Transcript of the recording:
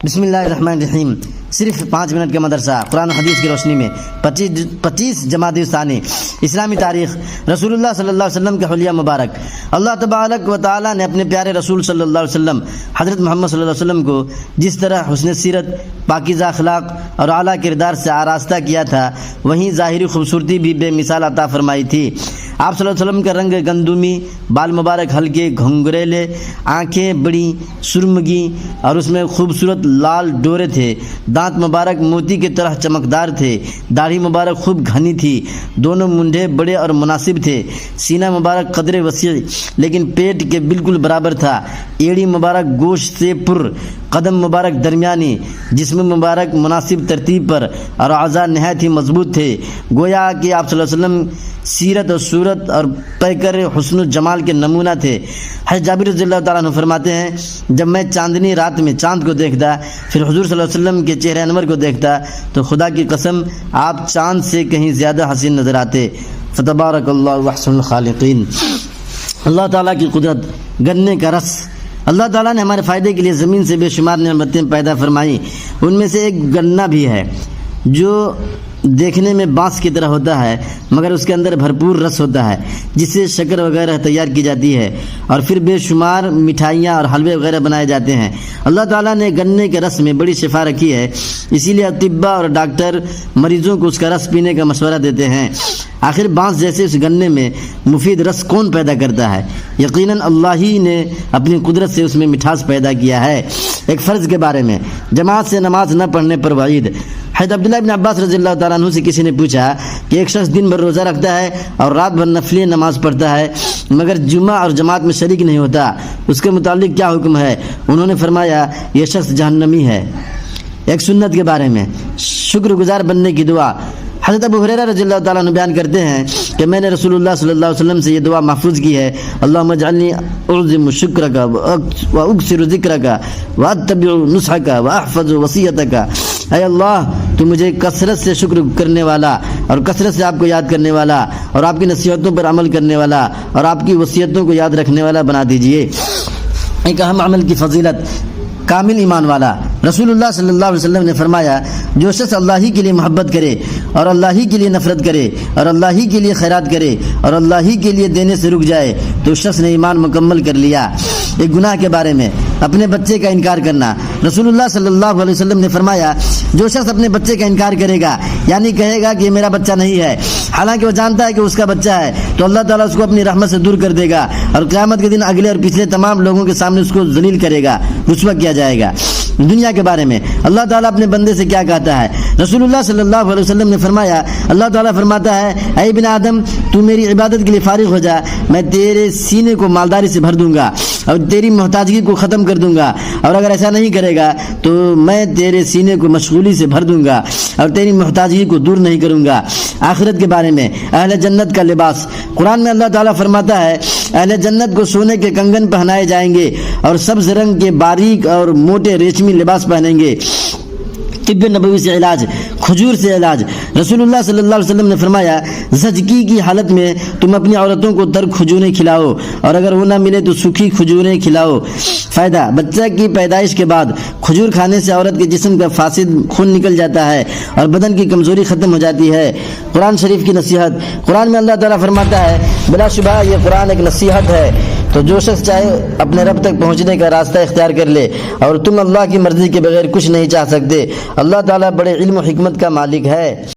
بسم اللہ الرحمن الرحیم۔ صرف 5 منٹ کا مدرسہ قرآن و حدیث کی روشنی میں 25 جمادی الثانی اسلامی تاریخ رسول اللہ صلی اللہ علیہ وسلم کے حلیہ مبارک۔ اللہ تبارک و تعالیٰ نے اپنے پیارے رسول صلی اللہ علیہ وسلم حضرت محمد صلی اللہ علیہ وسلم کو جس طرح حسن سیرت، پاکیزہ اخلاق اور اعلیٰ کردار سے آراستہ کیا تھا، وہیں ظاہری خوبصورتی بھی بے مثال عطا فرمائی تھی۔ آپ صلی اللہ علیہ وسلم کا رنگ گندمی، بال مبارک ہلکے گھنگریلے، آنکھیں بڑی سرمگی اور اس میں خوبصورت لال ڈورے تھے، دانت مبارک موتی کی طرح چمکدار تھے، داڑھی مبارک خوب گھنی تھی، دونوں منڈے بڑے اور مناسب تھے، سینہ مبارک قدر وسیع لیکن پیٹ کے بالکل برابر تھا، ایڑی مبارک گوشت سے پر، قدم مبارک درمیانی، جسم مبارک مناسب ترتیب پر اور اعضاء نہایت ہی مضبوط تھے۔ گویا کہ آپ صلی اللہ علیہ وسلم سیرت اور صورت اور پیکر حسن و جمال کے نمونہ تھے۔ حضرت جابر رضی اللہ تعالیٰ عنہ فرماتے ہیں، جب میں چاندنی رات میں چاند کو دیکھتا، پھر حضور صلی اللہ علیہ وسلم کے چہرے انور کو دیکھتا، تو خدا کی قسم آپ چاند سے کہیں زیادہ حسین نظر آتے۔ فتبارک اللہ احسن الخالقین۔ اللہ تعالیٰ کی قدرت، گنے کا رس۔ اللہ تعالیٰ نے ہمارے فائدے کے لیے زمین سے بے شمار نعمتیں پیدا فرمائیں، ان میں سے ایک گنا بھی ہے جو دیکھنے میں بانس کی طرح ہوتا ہے مگر اس کے اندر بھرپور رس ہوتا ہے، جس سے شکر وغیرہ تیار کی جاتی ہے اور پھر بے شمار مٹھائیاں اور حلوے وغیرہ بنائے جاتے ہیں۔ اللہ تعالیٰ نے گنے کے رس میں بڑی شفا رکھی ہے، اسی لیے اطباء اور ڈاکٹر مریضوں کو اس کا رس پینے کا مشورہ دیتے ہیں۔ آخر بانس جیسے اس گنے میں مفید رس کون پیدا کرتا ہے؟ یقیناً اللہ ہی نے اپنی قدرت سے اس میں مٹھاس پیدا کیا ہے۔ ایک فرض کے بارے میں جماعت سے نماز نہ پڑھنے پر وعید۔ حضرت عبداللہ بن عباس رضی اللہ تعالیٰ عنہ سے کسی نے پوچھا کہ ایک شخص دن بھر روزہ رکھتا ہے اور رات بھر نفلی نماز پڑھتا ہے مگر جمعہ اور جماعت میں شریک نہیں ہوتا، اس کے متعلق کیا حکم ہے؟ انہوں نے فرمایا یہ شخص جہنمی ہے۔ ایک سنت کے بارے میں شکر گزار بننے کی دعا۔ حضرت ابو ہریرہ رضی اللہ تعالیٰ عنہ بیان کرتے ہیں کہ میں نے رسول اللہ صلی اللہ علیہ وسلم سے یہ دعا محفوظ کی ہے، اللہم اجعلنی اعظم شکرک و اکثر ذکرک و اتبع نصحک و احفظ وصیتک۔ اے اللہ تو مجھے کثرت سے شکر کرنے والا اور کثرت سے آپ کو یاد کرنے والا اور آپ کی نصیحتوں پر عمل کرنے والا اور آپ کی وصیتوں کو یاد رکھنے والا بنا دیجئے۔ ایک اہم عمل کی فضیلت، کامل ایمان والا۔ رسول اللہ صلی اللہ علیہ وسلم نے فرمایا، جو شخص اللہ ہی کے لیے محبت کرے اور اللہ ہی کے لیے نفرت کرے اور اللہ ہی کے لیے خیرات کرے اور اللہ ہی کے لیے دینے سے رک جائے تو اس شخص نے ایمان مکمل کر لیا۔ ایک گناہ کے بارے میں اپنے بچے کا انکار کرنا۔ رسول اللہ صلی اللہ علیہ وسلم نے فرمایا، جو شخص اپنے بچے کا انکار کرے گا یعنی کہے گا کہ یہ میرا بچہ نہیں ہے حالانکہ وہ جانتا ہے کہ اس کا بچہ ہے، تو اللہ تعالیٰ اس کو اپنی رحمت سے دور کر دے گا اور قیامت کے دن اگلے اور پچھلے تمام لوگوں کے سامنے اس کو ذلیل کرے گا، رسوا کیا جائے گا۔ دنیا کے بارے میں اللہ تعالیٰ اپنے بندے سے کیا کہتا ہے؟ رسول اللہ صلی اللہ علیہ وسلم نے فرمایا، اللہ تعالیٰ فرماتا ہے، اے ابن آدم تو میری عبادت کے لیے فارغ ہو جا، میں تیرے سینے کو مالداری سے بھر دوں گا اور تیری محتاجگی کو ختم کر دوں گا، اور اگر ایسا نہیں کرے گا تو میں تیرے سینے کو مشغولی سے بھر دوں گا اور تیری محتاجگی کو دور نہیں کروں گا۔ آخرت کے بارے میں اہل جنت کا لباس۔ قرآن میں اللہ تعالیٰ فرماتا ہے، اہل جنت کو سونے کے کنگن پہنائے جائیں گے اور سبز رنگ کے باریک اور موٹے ریشمی لباس پہنیں گے۔ طب نبوی سے علاج، کھجور سے علاج۔ رسول اللہ صلی اللہ علیہ وسلم نے فرمایا، زچگی کی حالت میں تم اپنی عورتوں کو تر کھجوریں کھلاؤ اور اگر وہ نہ ملے تو سوکھی کھجوریں کھلاؤ۔ فائدہ، بچہ کی پیدائش کے بعد کھجور کھانے سے عورت کے جسم کا فاسد خون نکل جاتا ہے اور بدن کی کمزوری ختم ہو جاتی ہے۔ قرآن شریف کی نصیحت۔ قرآن میں اللہ تعالیٰ فرماتا ہے، بلا شبہ یہ قرآن ایک نصیحت ہے، تو جو شخص چاہے اپنے رب تک پہنچنے کا راستہ اختیار کر لے، اور تم اللہ کی مرضی کے بغیر کچھ نہیں چاہ سکتے۔ اللہ تعالیٰ بڑے علم و حکمت کا مالک ہے۔